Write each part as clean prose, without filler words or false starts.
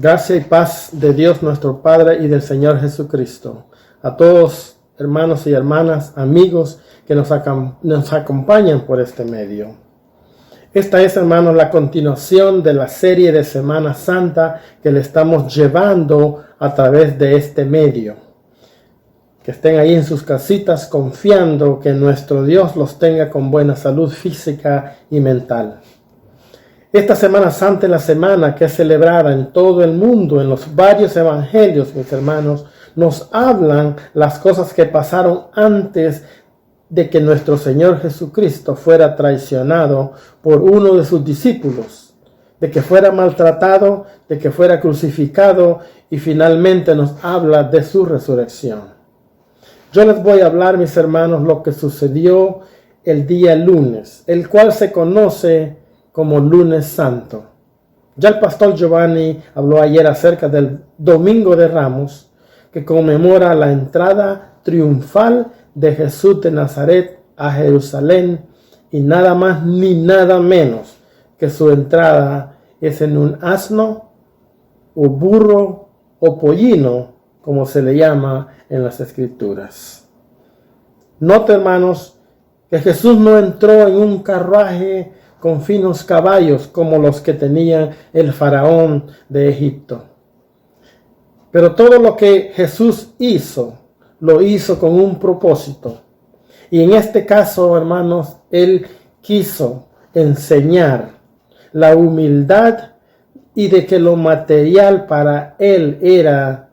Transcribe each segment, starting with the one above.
Gracia y paz de Dios nuestro Padre y del Señor Jesucristo. A todos, hermanos y hermanas, amigos que nos acompañan por este medio. Esta es, hermanos, la continuación de la serie de Semana Santa que le estamos llevando a través de este medio. Que estén ahí en sus casitas confiando que nuestro Dios los tenga con buena salud física y mental. Esta Semana Santa es la semana que es celebrada en todo el mundo, en los varios evangelios, mis hermanos, nos hablan las cosas que pasaron antes de que nuestro Señor Jesucristo fuera traicionado por uno de sus discípulos, de que fuera maltratado, de que fuera crucificado y finalmente nos habla de su resurrección. Yo les voy a hablar, mis hermanos, lo que sucedió el día lunes, el cual se conoce como Lunes Santo. Ya el pastor Giovanni habló ayer acerca del Domingo de Ramos, que conmemora la entrada triunfal de Jesús de Nazaret a Jerusalén, y nada más ni nada menos que su entrada es en un asno o burro o pollino, como se le llama en las Escrituras. Note, hermanos, que Jesús no entró en un carruaje con finos caballos como los que tenía el faraón de Egipto. Pero todo lo que Jesús hizo, lo hizo con un propósito. Y en este caso, hermanos, Él quiso enseñar la humildad y de que lo material para Él era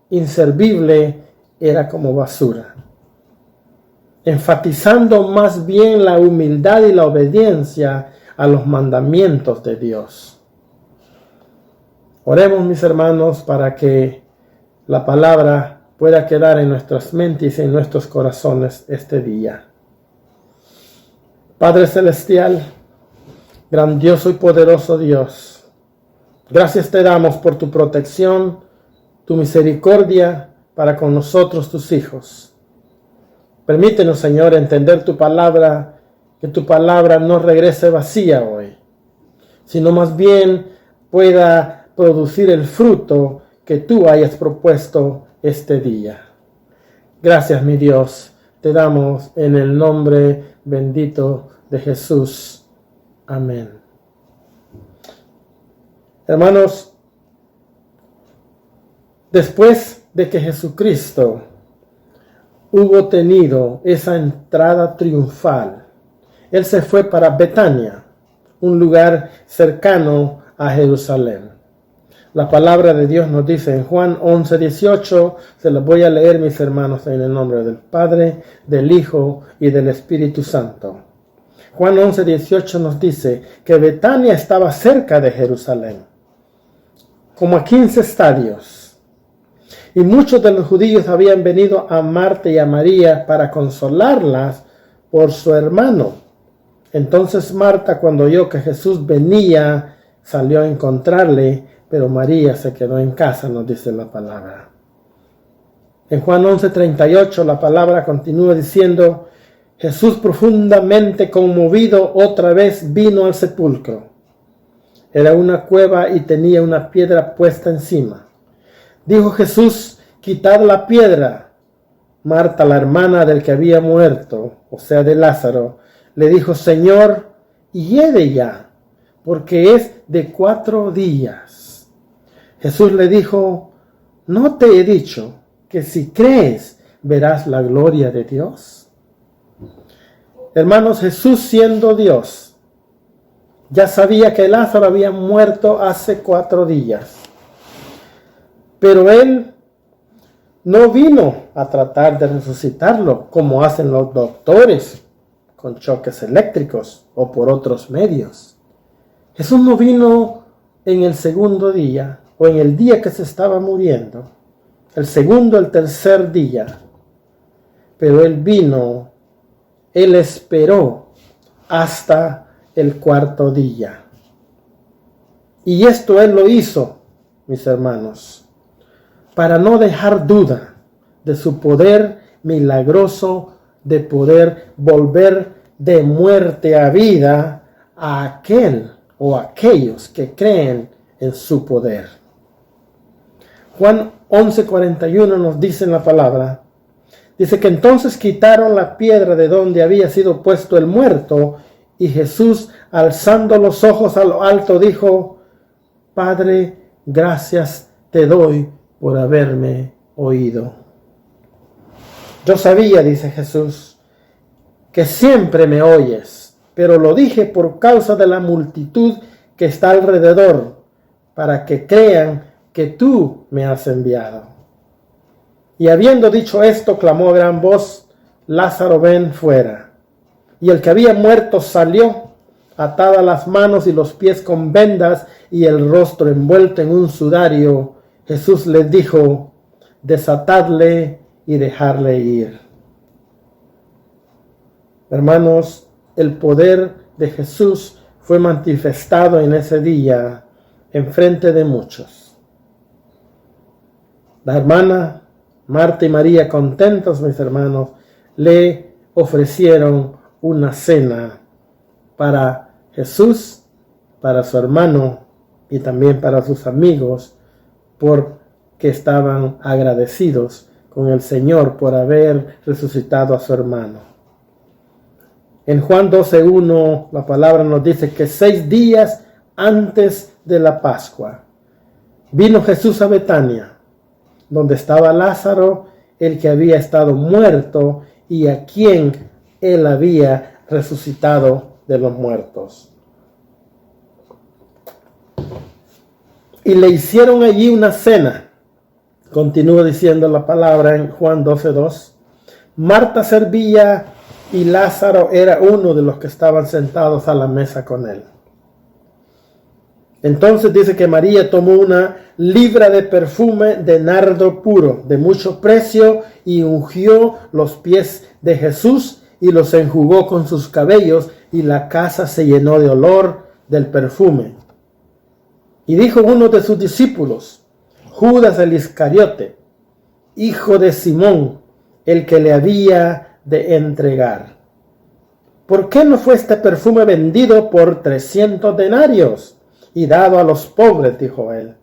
inservible, era como basura. Enfatizando más bien la humildad y la obediencia a los mandamientos de Dios. Oremos, mis hermanos, para que la palabra pueda quedar en nuestras mentes y en nuestros corazones este día. Padre Celestial, grandioso y poderoso Dios, gracias te damos por tu protección, tu misericordia para con nosotros, tus hijos. Permítenos, Señor, entender tu palabra, que tu palabra no regrese vacía hoy, sino más bien pueda producir el fruto que tú hayas propuesto este día. Gracias, mi Dios, te damos en el nombre bendito de Jesús. Amén. Hermanos, después de que Jesucristo hubo tenido esa entrada triunfal, Él se fue para Betania, un lugar cercano a Jerusalén. La palabra de Dios nos dice en Juan 11:18, se los voy a leer, mis hermanos, en el nombre del Padre, del Hijo y del Espíritu Santo. Juan 11:18 nos dice que Betania estaba cerca de Jerusalén, como a 15 estadios. Y muchos de los judíos habían venido a Marta y a María para consolarlas por su hermano. Entonces Marta, cuando oyó que Jesús venía, salió a encontrarle, pero María se quedó en casa, nos dice la palabra. En Juan 11:38 la palabra continúa diciendo, Jesús profundamente conmovido otra vez vino al sepulcro. Era una cueva y tenía una piedra puesta encima. Dijo Jesús, quitad la piedra. Marta, la hermana del que había muerto, o sea de Lázaro, le dijo, Señor, hiede ya, porque es de 4 días. Jesús le dijo, ¿no te he dicho que si crees verás la gloria de Dios? Hermanos, Jesús siendo Dios, ya sabía que Lázaro había muerto hace 4 días. Pero Él no vino a tratar de resucitarlo como hacen los doctores con choques eléctricos o por otros medios. Jesús no vino en el segundo día o en el día que se estaba muriendo, el segundo, el tercer día, pero Él vino, Él esperó hasta el 4º día. Y esto Él lo hizo, mis hermanos, para no dejar duda de su poder milagroso de poder volver de muerte a vida a aquel o aquellos que creen en su poder. Juan 11:41 nos dice en la palabra, dice que entonces quitaron la piedra de donde había sido puesto el muerto, y Jesús, alzando los ojos a lo alto, dijo, Padre, gracias te doy por haberme oído. Yo sabía, dice Jesús, que siempre me oyes, pero lo dije por causa de la multitud que está alrededor, para que crean que tú me has enviado. Y habiendo dicho esto, clamó a gran voz, Lázaro, ven fuera. Y el que había muerto salió, atadas las manos y los pies con vendas y el rostro envuelto en un sudario. Jesús les dijo, desatadle y dejarle ir. Hermanos, el poder de Jesús fue manifestado en ese día en frente de muchos. La hermana Marta y María, contentos, mis hermanos, le ofrecieron una cena para Jesús, para su hermano y también para sus amigos, porque estaban agradecidos con el Señor por haber resucitado a su hermano. En Juan 12:1 la palabra nos dice que 6 días antes de la Pascua vino Jesús a Betania, donde estaba Lázaro, el que había estado muerto y a quien él había resucitado de los muertos. Y le hicieron allí una cena. Continúa diciendo la palabra en Juan 12:2. Marta servía y Lázaro era uno de los que estaban sentados a la mesa con él. Entonces dice que María tomó una libra de perfume de nardo puro, de mucho precio, y ungió los pies de Jesús y los enjugó con sus cabellos, y la casa se llenó de olor del perfume. Y dijo uno de sus discípulos, Judas el Iscariote, hijo de Simón, el que le había de entregar, ¿por qué no fue este perfume vendido por 300 denarios? Y dado a los pobres, dijo él.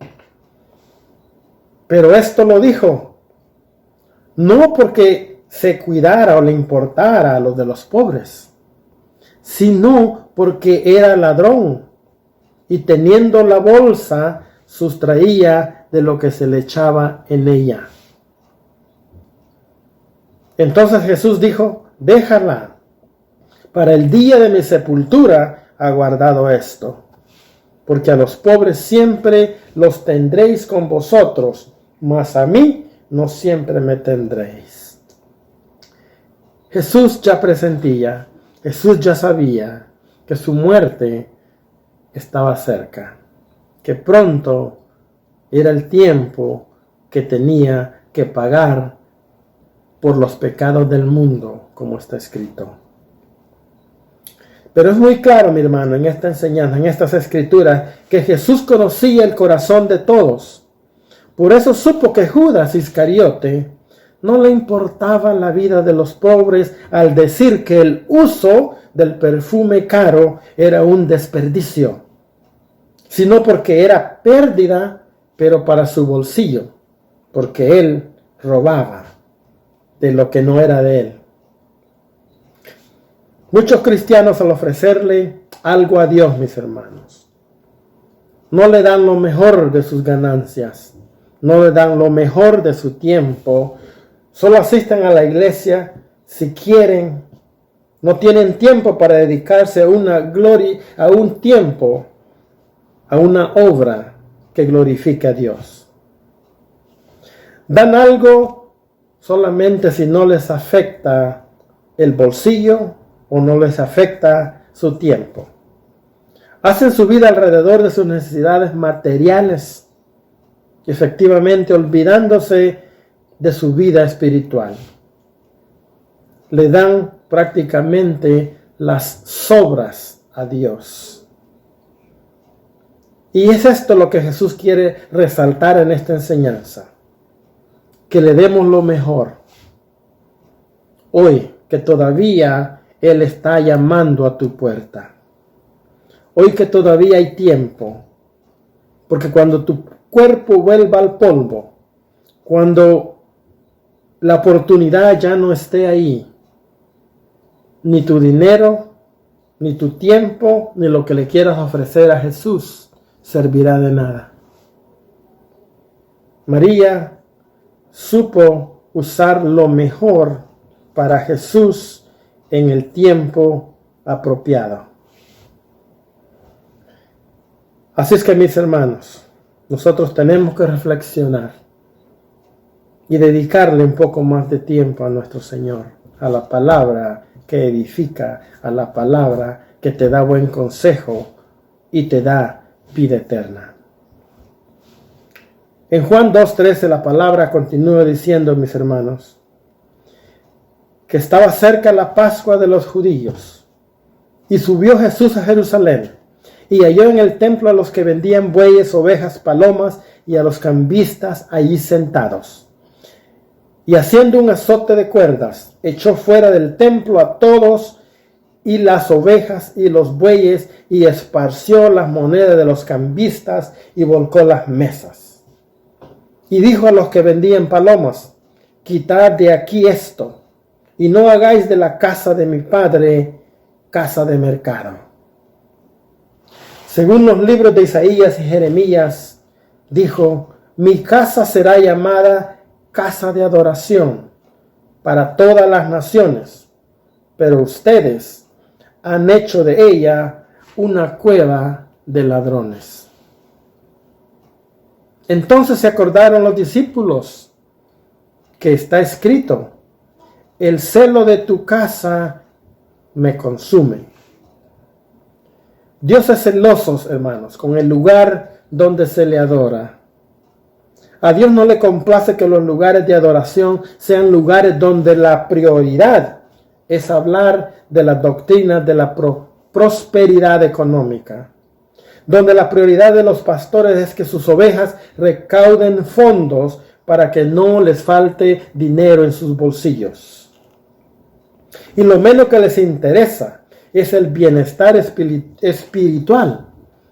Pero esto lo dijo, no porque se cuidara o le importara a los de los pobres, sino porque era ladrón, y teniendo la bolsa, sustraía de lo que se le echaba en ella. Entonces Jesús dijo, déjala, para el día de mi sepultura ha guardado esto. Porque a los pobres siempre los tendréis con vosotros, mas a mí no siempre me tendréis. Jesús ya presentía, Jesús ya sabía que su muerte estaba cerca, que pronto era el tiempo que tenía que pagar por los pecados del mundo, como está escrito. Pero es muy claro, mi hermano, en esta enseñanza, en estas escrituras, que Jesús conocía el corazón de todos. Por eso supo que Judas Iscariote no le importaba la vida de los pobres al decir que el uso del perfume caro era un desperdicio, sino porque era pérdida, pero para su bolsillo, porque él robaba de lo que no era de él. Muchos cristianos, al ofrecerle algo a Dios, mis hermanos, no le dan lo mejor de sus ganancias, no le dan lo mejor de su tiempo, solo asisten a la iglesia si quieren, no tienen tiempo para dedicarse a una gloria, a un tiempo, a una obra que glorifique a Dios. Dan algo solamente si no les afecta el bolsillo o no les afecta su tiempo. Hacen su vida alrededor de sus necesidades materiales, efectivamente olvidándose de su vida espiritual. Le dan prácticamente las sobras a Dios. Y es esto lo que Jesús quiere resaltar en esta enseñanza, que le demos lo mejor. Hoy, que todavía Él está llamando a tu puerta. Hoy que todavía hay tiempo, porque cuando tu cuerpo vuelva al polvo, Cuando la oportunidad ya no esté ahí, ni tu dinero, ni tu tiempo, ni lo que le quieras ofrecer a Jesús servirá de nada. María supo usar lo mejor para Jesús en el tiempo apropiado. Así es que, mis hermanos, nosotros tenemos que reflexionar y dedicarle un poco más de tiempo a nuestro Señor, a la palabra que edifica, a la palabra que te da buen consejo y te da vida eterna. En Juan 2:13 la palabra continúa diciendo, mis hermanos, que estaba cerca la Pascua de los judíos, y subió Jesús a Jerusalén, y halló en el templo a los que vendían bueyes, ovejas, palomas, y a los cambistas allí sentados. Y haciendo un azote de cuerdas, echó fuera del templo a todos, y las ovejas y los bueyes, y esparció las monedas de los cambistas, y volcó las mesas. Y dijo a los que vendían palomas, quitad de aquí esto, y no hagáis de la casa de mi padre casa de mercado. Según los libros de Isaías y Jeremías, dijo, mi casa será llamada casa de adoración para todas las naciones, pero ustedes han hecho de ella una cueva de ladrones. Entonces se acordaron los discípulos que está escrito, el celo de tu casa me consume. Dios es celoso, hermanos, con el lugar donde se le adora. A Dios no le complace que los lugares de adoración sean lugares donde la prioridad es hablar de la doctrina de la prosperidad económica, donde la prioridad de los pastores es que sus ovejas recauden fondos para que no les falte dinero en sus bolsillos. Y lo menos que les interesa es el bienestar espiritual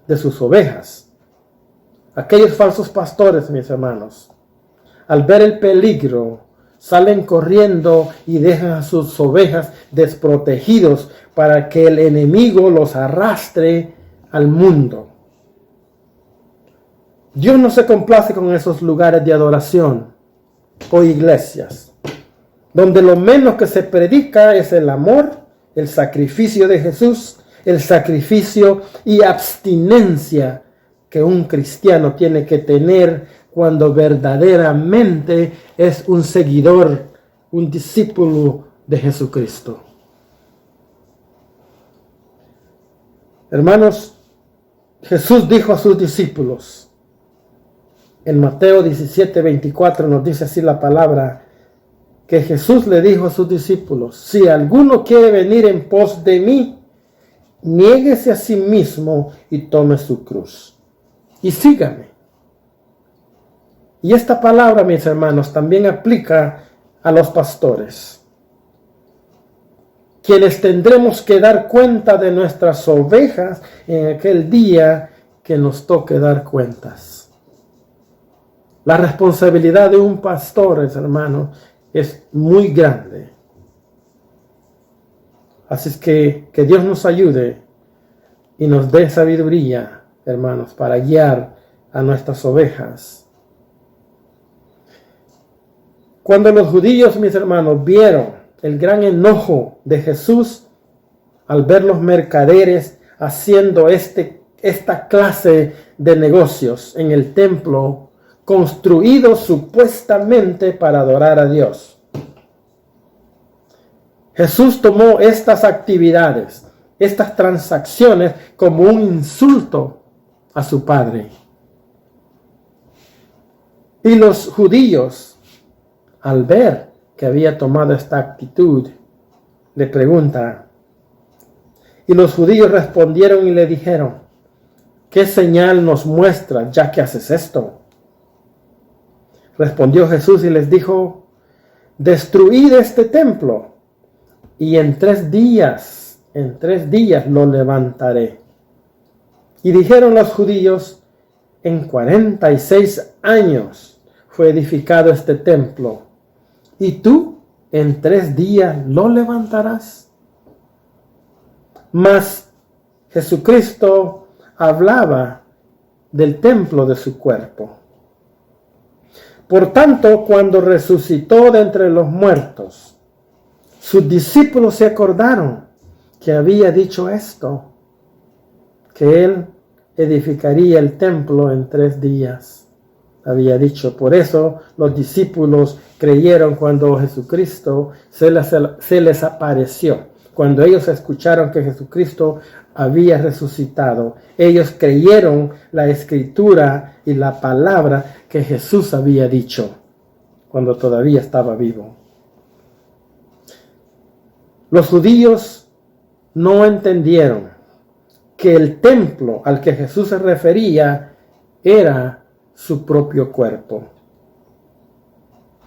de sus ovejas. Aquellos falsos pastores, mis hermanos, al ver el peligro, salen corriendo y dejan a sus ovejas desprotegidos para que el enemigo los arrastre al mundo. Dios no se complace con esos lugares de adoración o iglesias, donde lo menos que se predica es el amor, el sacrificio de Jesús, el sacrificio y abstinencia que un cristiano tiene que tener cuando verdaderamente es un seguidor, un discípulo de Jesucristo. Hermanos, Jesús dijo a sus discípulos, en Mateo 17:24 nos dice así la palabra, que Jesús le dijo a sus discípulos, si alguno quiere venir en pos de mí, niéguese a sí mismo y tome su cruz y sígame. Y esta palabra, mis hermanos, también aplica a los pastores, quienes tendremos que dar cuenta de nuestras ovejas en aquel día que nos toque dar cuentas. La responsabilidad de un pastor, hermanos, es muy grande. Así es que Dios nos ayude y nos dé sabiduría, hermanos, para guiar a nuestras ovejas. Cuando los judíos, mis hermanos, vieron el gran enojo de Jesús al ver los mercaderes haciendo esta clase de negocios en el templo, construidos supuestamente para adorar a Dios, Jesús tomó estas actividades, estas transacciones, como un insulto a su Padre. Y los judíos, al ver que había tomado esta actitud, le preguntan, y los judíos respondieron y le dijeron, ¿qué señal nos muestra ya que haces esto? Respondió Jesús y les dijo, destruid este templo, y en tres días lo levantaré. Y dijeron los judíos, en 46 años fue edificado este templo, y tú en 3 días lo levantarás. Mas Jesucristo hablaba del templo de su cuerpo. Por tanto, cuando resucitó de entre los muertos, sus discípulos se acordaron que había dicho esto, que él edificaría el templo en 3 días. Había dicho, por eso los discípulos creyeron cuando Jesucristo se les apareció. Cuando ellos escucharon que Jesucristo había resucitado, ellos creyeron la escritura y la palabra que Jesús había dicho cuando todavía estaba vivo. Los judíos no entendieron que el templo al que Jesús se refería era su propio cuerpo.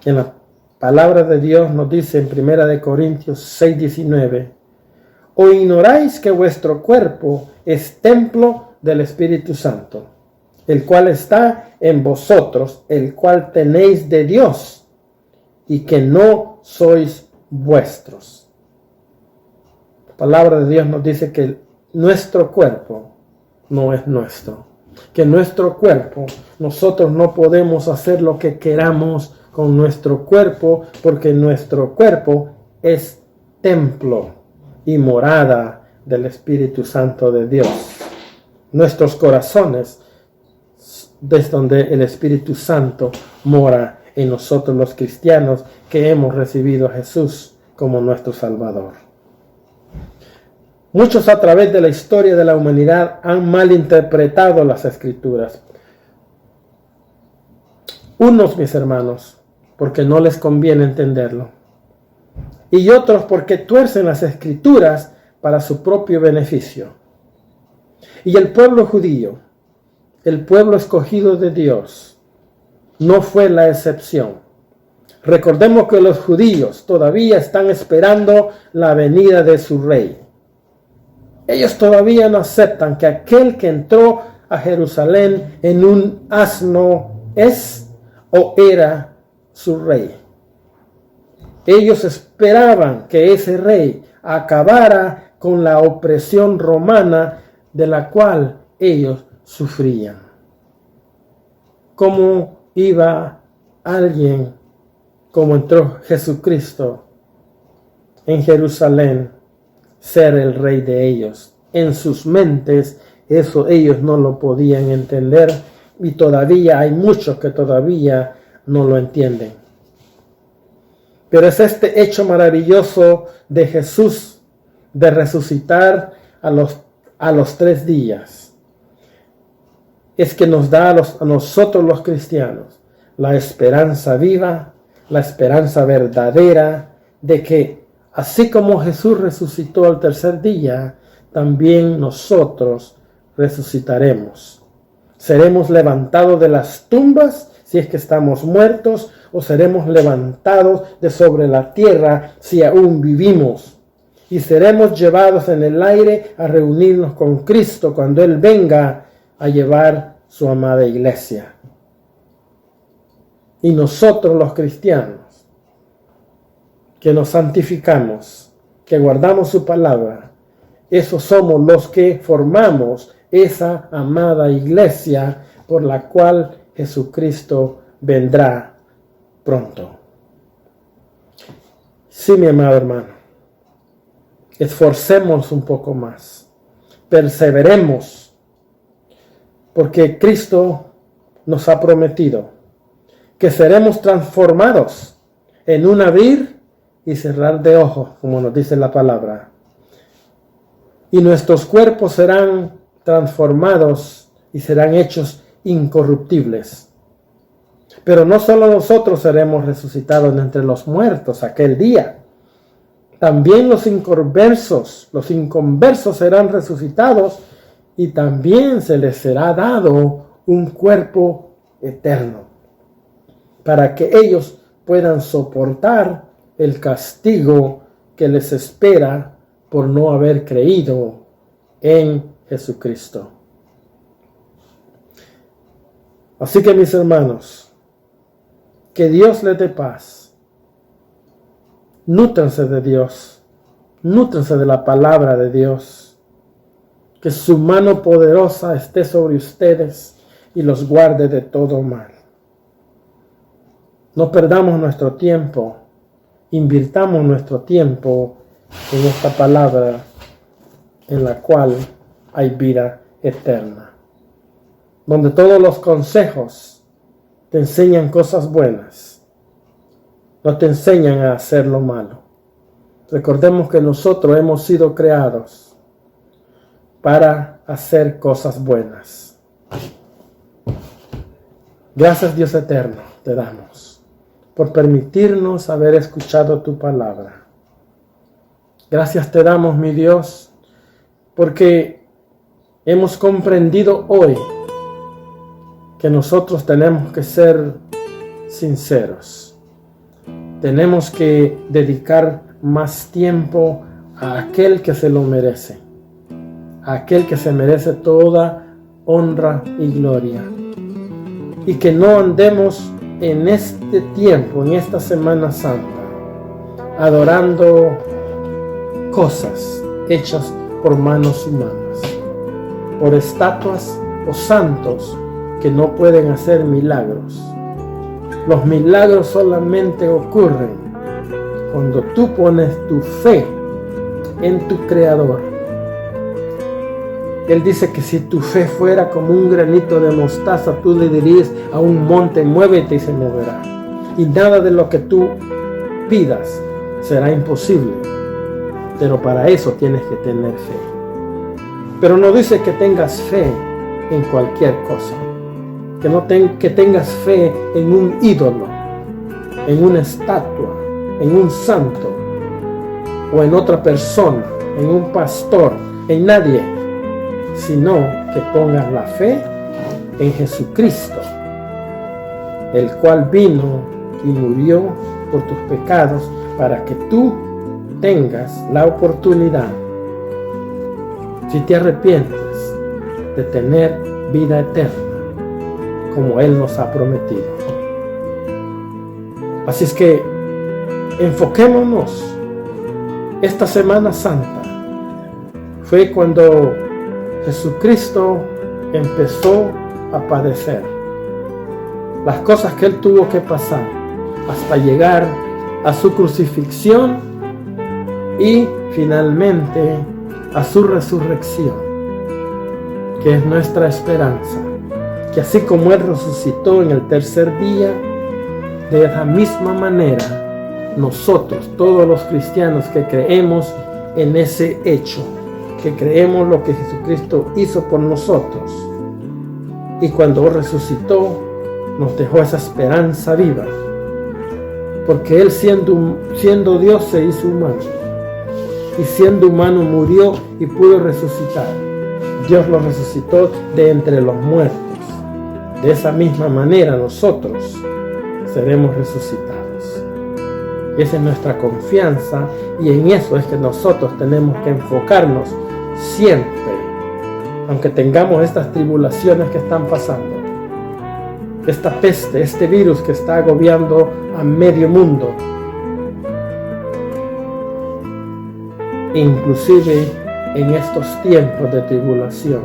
En la palabra de Dios nos dice en 1 Corintios 6:19, ¿o ignoráis que vuestro cuerpo es templo del Espíritu Santo, el cual está en vosotros, el cual tenéis de Dios, y que no sois vuestros? La palabra de Dios nos dice que nuestro cuerpo no es nuestro, que nuestro cuerpo, nosotros no podemos hacer lo que queramos con nuestro cuerpo, porque nuestro cuerpo es templo y morada del Espíritu Santo de Dios. Nuestros corazones, desde donde el Espíritu Santo mora en nosotros los cristianos que hemos recibido a Jesús como nuestro Salvador. Muchos a través de la historia de la humanidad han malinterpretado las Escrituras. Unos, mis hermanos, porque no les conviene entenderlo, y otros porque tuercen las Escrituras para su propio beneficio. Y el pueblo judío, el pueblo escogido de Dios, no fue la excepción. Recordemos que los judíos todavía están esperando la venida de su rey. Ellos todavía no aceptan que aquel que entró a Jerusalén en un asno es o era su rey. Ellos esperaban que ese rey acabara con la opresión romana de la cual ellos sufrían. ¿Cómo iba alguien como entró Jesucristo en Jerusalén ser el rey de ellos? En sus mentes eso ellos no lo podían entender, y todavía hay muchos que todavía no lo entienden. Pero es este hecho maravilloso de Jesús de resucitar a los 3 días, es que nos da a nosotros los cristianos la esperanza viva, la esperanza verdadera de que así como Jesús resucitó al 3er día, también nosotros resucitaremos. Seremos levantados de las tumbas si es que estamos muertos, o seremos levantados de sobre la tierra si aún vivimos. Y seremos llevados en el aire a reunirnos con Cristo cuando Él venga a llevar su amada iglesia. Y nosotros los cristianos, que nos santificamos, que guardamos su palabra, esos somos los que formamos esa amada iglesia por la cual Jesucristo vendrá pronto. Sí, mi amado hermano, esforcémonos un poco más, perseveremos, porque Cristo nos ha prometido que seremos transformados en un abrir y cerrar de ojos, como nos dice la palabra, y nuestros cuerpos serán transformados y serán hechos incorruptibles. Pero no solo nosotros seremos resucitados de entre los muertos aquel día, también los inconversos serán resucitados, y también se les será dado un cuerpo eterno, para que ellos puedan soportar el castigo que les espera por no haber creído en Jesucristo. Así que, mis hermanos, Que Dios les dé paz. Nútranse de Dios. Nútranse de la palabra de Dios. Que su mano poderosa esté sobre ustedes y los guarde de todo mal. No perdamos nuestro tiempo. Invirtamos nuestro tiempo en esta palabra en la cual hay vida eterna. Donde todos los consejos te enseñan cosas buenas. No te enseñan a hacer lo malo. Recordemos que nosotros hemos sido creados para hacer cosas buenas. Gracias, Dios eterno, te damos por permitirnos haber escuchado tu palabra. Gracias te damos, mi Dios, porque hemos comprendido hoy que nosotros tenemos que ser sinceros. Tenemos que dedicar más tiempo a aquel que se lo merece, a aquel que se merece toda honra y gloria. Y que no andemos en este tiempo, en esta Semana Santa, adorando cosas hechas por manos humanas, por estatuas o santos que no pueden hacer milagros. Los milagros solamente ocurren cuando tú pones tu fe en tu Creador. Él dice que si tu fe fuera como un granito de mostaza, tú le dirías a un monte, muévete y se moverá. Y nada de lo que tú pidas será imposible. Pero para eso tienes que tener fe. Pero no dice que tengas fe en cualquier cosa. Que tengas fe en un ídolo, en una estatua, en un santo, o en otra persona, en un pastor, en nadie, sino que pongas la fe en Jesucristo, el cual vino y murió por tus pecados para que tú tengas la oportunidad, si te arrepientes, de tener vida eterna, como Él nos ha prometido. Así es que enfoquémonos. Esta Semana Santa fue cuando Jesucristo empezó a padecer las cosas que Él tuvo que pasar hasta llegar a su crucifixión y finalmente a su resurrección, que es nuestra esperanza. Que así como Él resucitó en el tercer día, de la misma manera nosotros, todos los cristianos que creemos en ese hecho, que creemos lo que Jesucristo hizo por nosotros, y cuando resucitó nos dejó esa esperanza viva, porque Él siendo Dios se hizo humano, y siendo humano murió y pudo resucitar. Dios lo resucitó de entre los muertos. De esa misma manera nosotros seremos resucitados. Esa es nuestra confianza, y en eso es que nosotros tenemos que enfocarnos siempre, aunque tengamos estas tribulaciones que están pasando, esta peste, este virus que está agobiando a medio mundo, inclusive en estos tiempos de tribulación,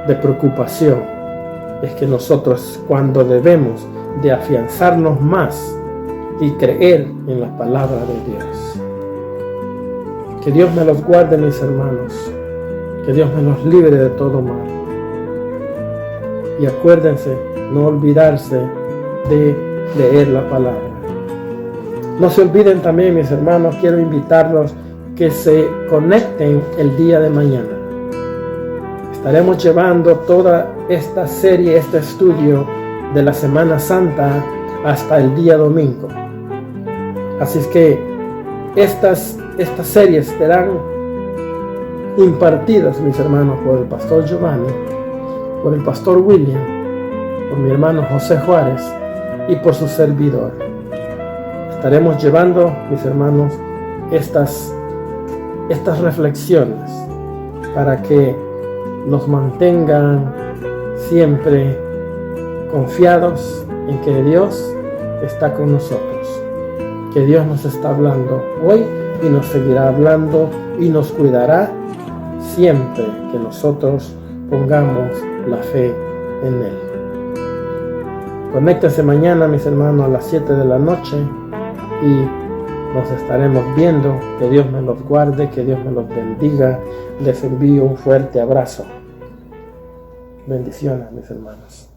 de preocupación. Es que nosotros, cuando debemos de afianzarnos más y creer en la palabra de Dios. Que Dios me los guarde, mis hermanos. Que Dios me los libre de todo mal. Y acuérdense, no olvidarse de leer la palabra. No se olviden también, mis hermanos, quiero invitarlos que se conecten el día de mañana. Estaremos llevando toda esta serie, este estudio de la Semana Santa hasta el día domingo. Así es que estas series serán impartidas, mis hermanos, por el pastor Giovanni, por el pastor William, por mi hermano José Juárez y por su servidor. Estaremos llevando, mis hermanos, estas reflexiones para que nos mantengan siempre confiados en que Dios está con nosotros, que Dios nos está hablando hoy y nos seguirá hablando y nos cuidará siempre que nosotros pongamos la fe en Él. Conéctense mañana, mis hermanos, a las 7 de la noche y nos estaremos viendo. Que Dios me los guarde, que Dios me los bendiga. Les envío un fuerte abrazo. Bendiciones, mis hermanos.